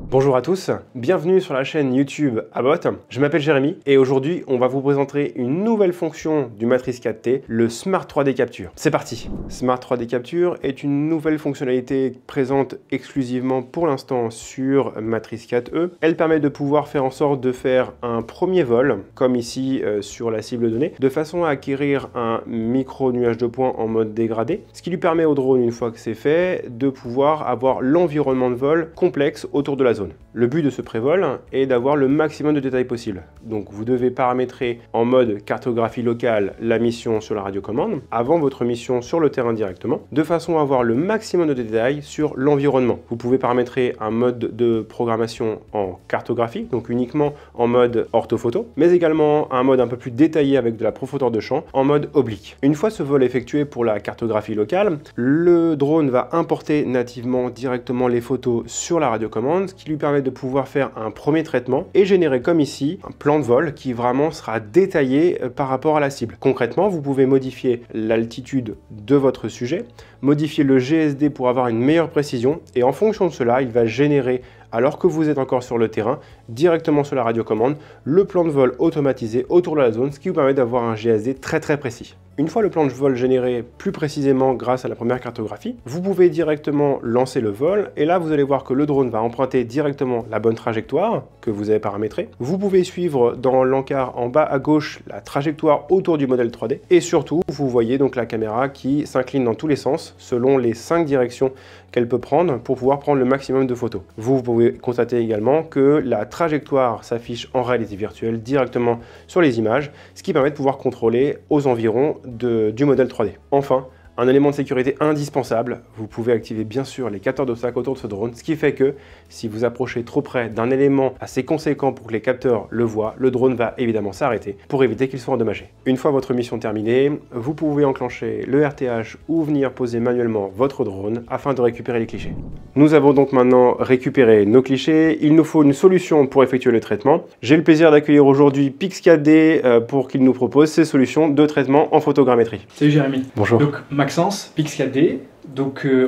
Bonjour à tous, bienvenue sur la chaîne YouTube Abot. Je m'appelle Jérémy et aujourd'hui on va vous présenter une nouvelle fonction du Matrice 4T, le Smart 3D Capture. C'est parti. Smart 3D Capture est une nouvelle fonctionnalité présente exclusivement pour l'instant sur Matrice 4e. Elle permet de pouvoir faire en sorte de faire un premier vol, comme ici sur la cible donnée, de façon à acquérir un micro nuage de points en mode dégradé, ce qui lui permet au drone, une fois que c'est fait, de pouvoir avoir l'environnement de vol complexe autour de la zone. Le but de ce prévol est d'avoir le maximum de détails possible. Donc vous devez paramétrer en mode cartographie locale la mission sur la radiocommande avant votre mission sur le terrain directement, de façon à avoir le maximum de détails sur l'environnement. Vous pouvez paramétrer un mode de programmation en cartographie, donc uniquement en mode orthophoto, mais également un mode un peu plus détaillé avec de la profondeur de champ en mode oblique. Une fois ce vol effectué pour la cartographie locale, le drone va importer nativement directement les photos sur la radiocommande, ce qui lui permet de pouvoir faire un premier traitement et générer comme ici un plan de vol qui vraiment sera détaillé par rapport à la cible. Concrètement, vous pouvez modifier l'altitude de votre sujet, modifier le GSD pour avoir une meilleure précision et en fonction de cela, il va générer, alors que vous êtes encore sur le terrain, directement sur la radiocommande, le plan de vol automatisé autour de la zone, ce qui vous permet d'avoir un GSD très précis. Une fois le plan de vol généré plus précisément grâce à la première cartographie, vous pouvez directement lancer le vol et là vous allez voir que le drone va emprunter directement la bonne trajectoire que vous avez paramétrée. Vous pouvez suivre dans l'encart en bas à gauche la trajectoire autour du modèle 3D et surtout vous voyez donc la caméra qui s'incline dans tous les sens selon les 5 directions qu'elle peut prendre pour pouvoir prendre le maximum de photos. Vous pouvez constater également que la trajectoire s'affiche en réalité virtuelle directement sur les images, ce qui permet de pouvoir contrôler aux environs du modèle 3D. Enfin, un élément de sécurité indispensable, vous pouvez activer bien sûr les capteurs d'obstacles autour de ce drone, ce qui fait que si vous approchez trop près d'un élément assez conséquent pour que les capteurs le voient, le drone va évidemment s'arrêter pour éviter qu'il soit endommagé. Une fois votre mission terminée, vous pouvez enclencher le RTH ou venir poser manuellement votre drone afin de récupérer les clichés. Nous avons donc maintenant récupéré nos clichés, il nous faut une solution pour effectuer le traitement. J'ai le plaisir d'accueillir aujourd'hui Pix4D pour qu'il nous propose ses solutions de traitement en photogrammétrie. Salut Jérémy. Bonjour. Donc Maxence, Pix4D,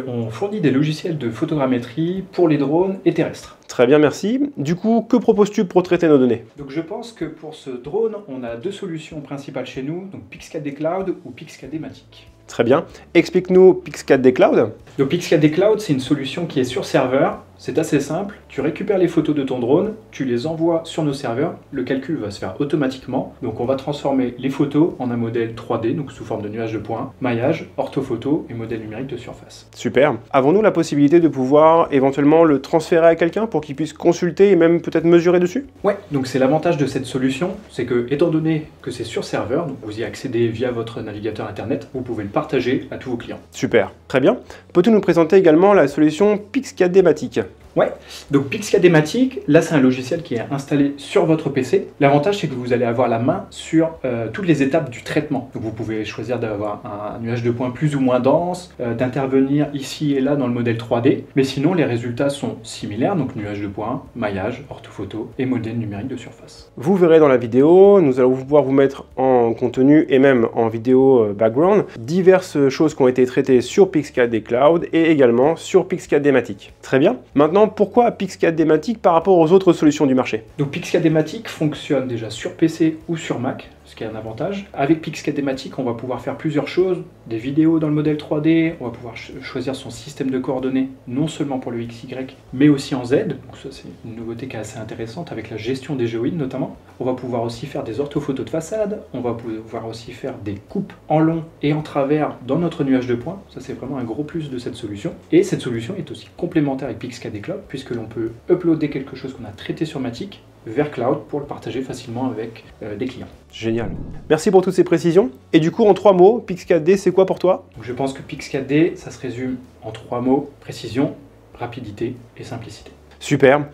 on fournit des logiciels de photogrammétrie pour les drones et terrestres. Très bien, merci. Du coup, que proposes-tu pour traiter nos données? Donc je pense que pour ce drone, on a deux solutions principales chez nous, donc Pix4D Cloud ou Pix4D Matic. Très bien. Explique-nous Pix4D Cloud. Donc Pix4D Cloud, c'est une solution qui est sur serveur. C'est assez simple. Tu récupères les photos de ton drone, tu les envoies sur nos serveurs. Le calcul va se faire automatiquement. Donc on va transformer les photos en un modèle 3D, donc sous forme de nuage de points, maillage, orthophoto et modèle numérique de surface. Super. Avons-nous la possibilité de pouvoir éventuellement le transférer à quelqu'un pour qu'il puisse consulter et même peut-être mesurer dessus? Ouais, donc c'est l'avantage de cette solution, c'est que étant donné que c'est sur serveur, donc vous y accédez via votre navigateur internet, vous pouvez le partager à tous vos clients. Super. Très bien. Peux-tu nous présenter également la solution Pix4D Matic? Ouais, donc Pix4D Matic, là c'est un logiciel qui est installé sur votre PC. L'avantage c'est que vous allez avoir la main sur toutes les étapes du traitement. Donc vous pouvez choisir d'avoir un nuage de points plus ou moins dense, d'intervenir ici et là dans le modèle 3D. Mais sinon les résultats sont similaires, donc nuage de points, maillage, orthophoto et modèle numérique de surface. Vous verrez dans la vidéo, nous allons pouvoir vous mettre en contenu et même en vidéo background diverses choses qui ont été traitées sur Pix4D Cloud et également sur Pix4D Matic. Très bien. Maintenant, pourquoi Pix4D Matic par rapport aux autres solutions du marché? Donc Pix4D Matic fonctionne déjà sur PC ou sur Mac, ce qui est un avantage. Avec Pix4D Matic, on va pouvoir faire plusieurs choses, des vidéos dans le modèle 3D, on va pouvoir choisir son système de coordonnées, non seulement pour le XY, mais aussi en Z. Donc ça c'est une nouveauté qui est assez intéressante avec la gestion des géoïdes notamment. On va pouvoir aussi faire des orthophotos de façade, on va pouvoir aussi faire des coupes en long et en travers dans notre nuage de points. Ça c'est vraiment un gros plus de cette solution. Et cette solution est aussi complémentaire avec Pix4D Cloud, puisque l'on peut uploader quelque chose qu'on a traité sur Matic vers Cloud pour le partager facilement avec des clients. Génial. Merci pour toutes ces précisions. Et du coup, en 3 mots, Pix4D, c'est quoi pour toi? Donc je pense que Pix4D, ça se résume en 3 mots, précision, rapidité et simplicité. Super.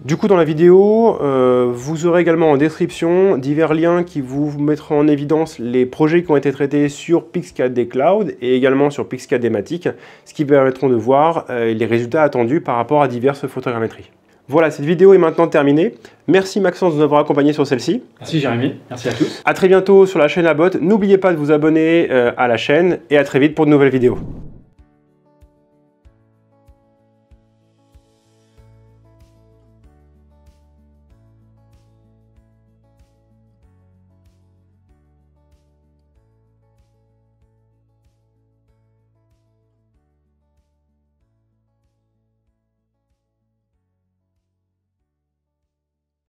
Du coup, dans la vidéo, vous aurez également en description divers liens qui vous mettront en évidence les projets qui ont été traités sur Pix4D Cloud et également sur Pix4D Matic, ce qui permettront de voir les résultats attendus par rapport à diverses photogrammétries. Voilà, cette vidéo est maintenant terminée. Merci Maxence de nous avoir accompagnés sur celle-ci. Merci Jérémy, merci à tous. À très bientôt sur la chaîne Abot. N'oubliez pas de vous abonner à la chaîne et à très vite pour de nouvelles vidéos.